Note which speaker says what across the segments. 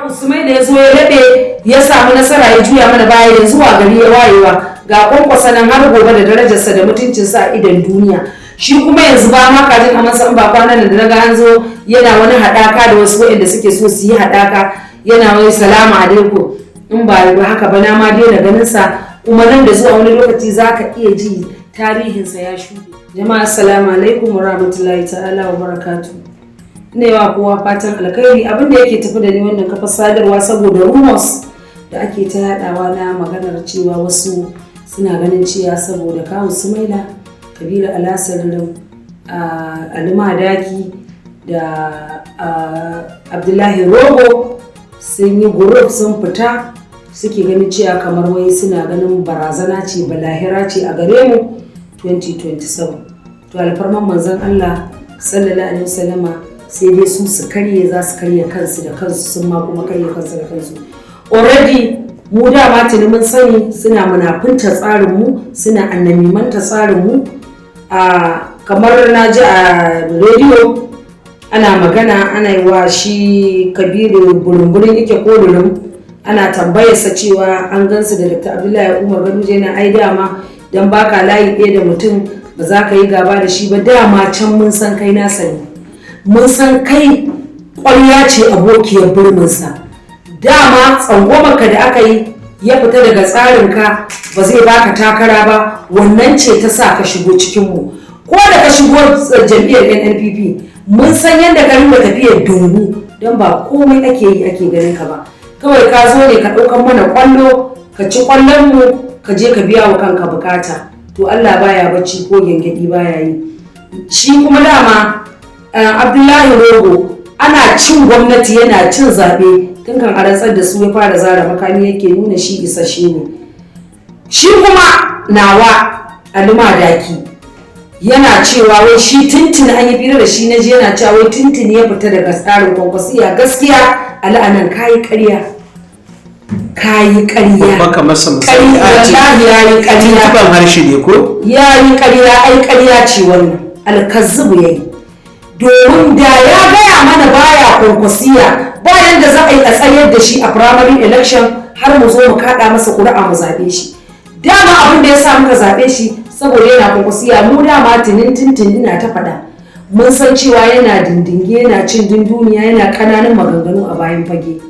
Speaker 1: Usman da ya zo ya daɗe ya samu nasara ya juya mana baya yanzu a gari ya wayewa ga kwankwasa nan har gobe da darajarsa da mutuncinsa a idan duniya. Shi kuma yanzu ba ma kajin a matsayin ba kwanan da naga an zo yana wani haɗaka da wasu waɗanda suke so su yi haɗaka yana wani salamu alaikum in ba haka ba na ma daina ganin sa kuma nan da zuwa wani lokaci za ka iya ji tarihinsa ya shuɗe. Jama'a assalamu alaikum wa rahmatullahi ta'ala wa barakatuh. Ina yawa kowa fatan alkhairi abinda yake tafi da ni wannan kafar sadarwa saboda rumors da ake ta yadawa na maganar cewa wasu suna ganin cewa saboda kawo Sumaila Kabiru Alasarrin Alima Daki da Abdullahi Rogo sun yi group sun fita suke ganin cewa kamar wai suna ganin barazana ce balahira ce a gare mu 2027. To alfarman manzon Allah sallallahu alaihi wasallama sai dai su karye za su karye kansu da kansu sun ma kuma karye kansu da kansu. Already mu dama tuni mun sani suna munafunta tsarinmu suna annamimanta tsarinmu kamar na ji a rediyo ana magana ana yi wa shi Kabiru burin yake kodurin ana tambayarsa cewa an gansu da Dr. Abdullahi Umar Ganduje na ai dama don baka layi ɗaya da mutum ba za ka yi gaba da shi ba dama can mun san kai na sani mun san kai ƙwarya ce abokiyar birninsa dama tsangwamarka da aka yi ya fita daga tsarinka ba zai baka takara ba wannan ce ta sa ka shigo cikinmu ko da ka shigo jam'iyyar NNPP mun san yadda ka rinka tafiyar dungu don ba komai ake yi ake ganin ka ba kawai ka zo ne ka ɗaukan mana ƙwallo ka ci ƙwallonmu ka je ka biya wa kanka bukata to Allah baya bacci ko gyangyaɗi baya yi shi kuma dama Abdullahi Rogo ana cin gwamnati yana cin zaɓe tun kan a rantsar da su ya fara zara makami yake nuna shi isasshe ne shi kuma nawa Alima Daki yana cewa wai shi tuntuni an yi fira da shi na je yana cewa wai tuntuni ya fita daga tsarin kwankwasiya gaskiya al'anan kayi ƙarya
Speaker 2: baka masa misali a ce
Speaker 1: yayi ƙarya
Speaker 2: ban harshe ne ko
Speaker 1: yayi ƙarya ai ƙarya ce wannan alkazubu yayi domin da ya gaya mana baya kwankwasiya bayan da za a yi a tsayar da shi a primary election har mu zo mu kaɗa masa ƙuri'a mu zaɓe shi dama abin da ya sa muka zaɓe shi saboda yana kwankwasiya mu dama tinin ina ta faɗa mun san cewa yana dindinge yana cin dunduniya yana ƙananan maganganu a bayan fage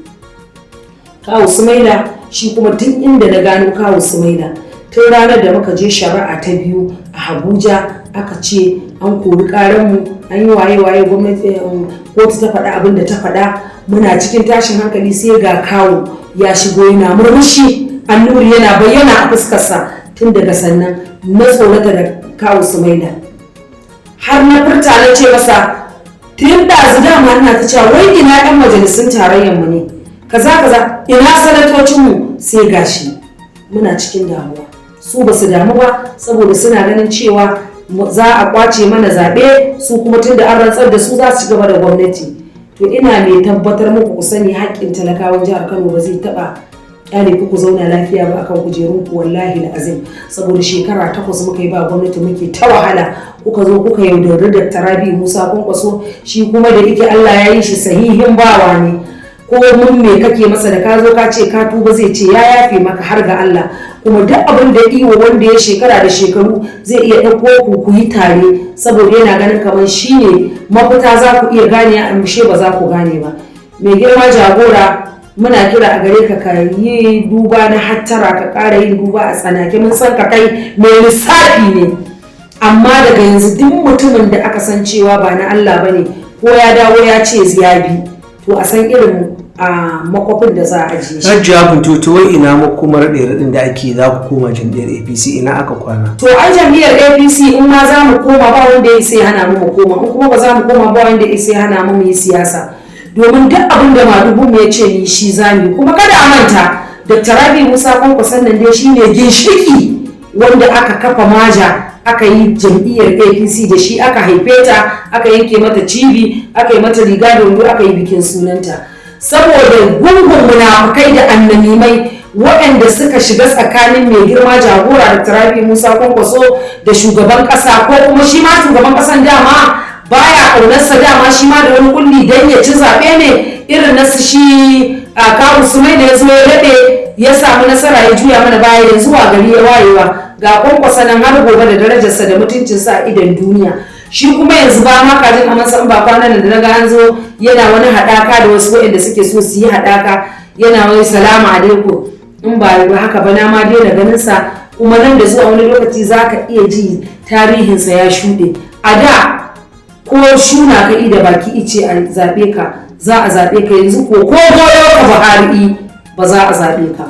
Speaker 1: kawo Sumaila shi kuma tun inda na gano kawo Sumaila tun ranar da muka je shari'a ta biyu a Abuja aka ce an kori karanmu an yi waye gwamnati kotu ta faɗa abin da ta faɗa muna cikin tashin hankali sai ga kawo ya shigo yana murmushi annuri yana bayyana a fuskarsa tun daga sannan na tsorata da kawo Sumaila har na furta na ce masa tun ɗazu dama ina ta cewa wai ina ɗan majalisun tarayyar mu ne kaza ina sanatocinmu sai gashi muna cikin damuwa su ba su damu ba saboda suna ganin cewa za a kwace mana zaɓe su kuma tun da an rantsar da su za su ci gaba da gwamnati to ina mai tabbatar muku ku sani haƙƙin talakawan jihar Kano ba zai taɓa ƙyale ku zauna lafiya ba akan kujerunku wallahi azim saboda shekara 8 muka yi ba gwamnati muke ta wahala kuka zo kuka yaudari da Rabi Musa Kwankwaso shi kuma da yake Allah ya yi shi sahihin bawa ne ko mun me kake masa da ka zo ka ce ka tuba zai ce ya yafe maka har ga Allah kuma duk abin da iwo wanda ya shekara da shekaru zai iya ɗauko ku yi tare saboda yana ganin kamar shi ne mafita za ku iya gane a mushe ba za ku gane ba mai girma jagora muna kira a gare ka ka yi duba na hattara ka ƙara yin duba a tsanake mun san ka kai mai lissafi ne amma daga yanzu duk mutumin da aka san cewa ba na Allah bane ko ya dawo ya ce ziyabi to a san irin a makwafin da za a ajiye shi.
Speaker 2: Hajiya Buntutu wai ina makomar ɗin da ake za ku koma jam'iyyar APC ina aka kwana.
Speaker 1: To ai jam'iyyar APC in ma za mu koma ba wanda ya sai hana mu koma in kuma ba za mu koma ba wanda ya sai hana mu yi siyasa. Domin duk abin da Madugu ya ce ni shi zamu kuma kada a manta Dr. Rabi Musa Kwankwason nan dai shine ginshiki wanda aka kafa maja aka yi jam'iyyar APC da shi aka haife ta aka yanke mata cibi aka yi mata riga da wando aka yi bikin sunanta saboda gungun munafukai da annamimai waɗanda suka shiga tsakanin mai girma jagora da Rabi Musa Kwankwaso da shugaban ƙasa ko kuma shi ma shugaban ƙasan dama baya ƙaunarsa dama shi ma da wani kulli don ya ci zaɓe ne irin nasu shi kawu sumai da ya zo ya daɗe ya samu nasara ya juya mana baya yanzu a gari ya wayewa ga kwankwasa nan har gobe da darajarsa da mutuncinsa a idan duniya. Shi kuma yanzu ba ma kajin a masa ba kwanan da naga an zo yana wani haɗaka da wasu waɗanda suke so su yi haɗaka yana wani salamu alaikum in ba haka ba na ma daina ganin sa kuma nan da zuwa wani lokaci za ka iya ji tarihinsa ya shuɗe. A da ko shuna ka da baki ice a zaɓe ka za a zaɓe ka yanzu ko goyo ka Buhari ba za a zaɓe ka.